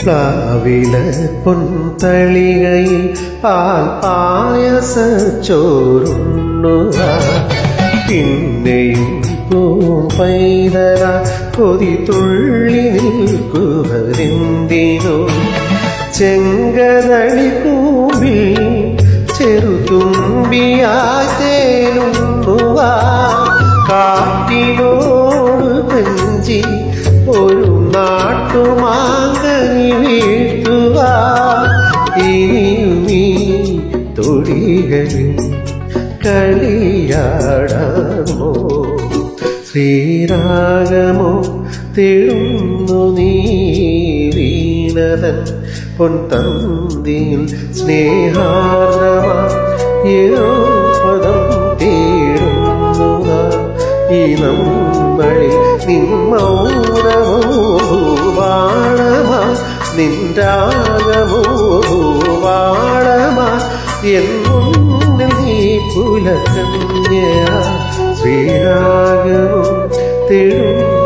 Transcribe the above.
പ്ലാവില പൊൻതളികയിൽ പാൽ പായസ ചോറുണ്ണുക പിന്നെയും പൈതല കൊതി തുള്ളി നിൽക്കുകരെന്തിനോ ചെങ്കതളി പൂവിൽ ചെറുതുമ്പിയാത്തേനുണ്ണുക കാറ്റിനോട് കഞ്ചി ഒരു നാട്ടുമാങ്ങനി വീഴ്ത്തുക ഇനിയും ഈ തൊടികളിൽ കളിയാടാമോ ശ്രീരാഗമോ തേടുന്നു നീ വീണതൻ പൊൻതന്തിയിൽ സ്നേഹാർദ്രമാ ഏതോ പദം തേടുന്നു ഈ നമ്മളിൽ നിന്മൗനമോ വാളമാ നിൻരാഗമോ വാളമാ എന്നും നീ പുലകന്യ ശ്രീരാഗമോ തേടും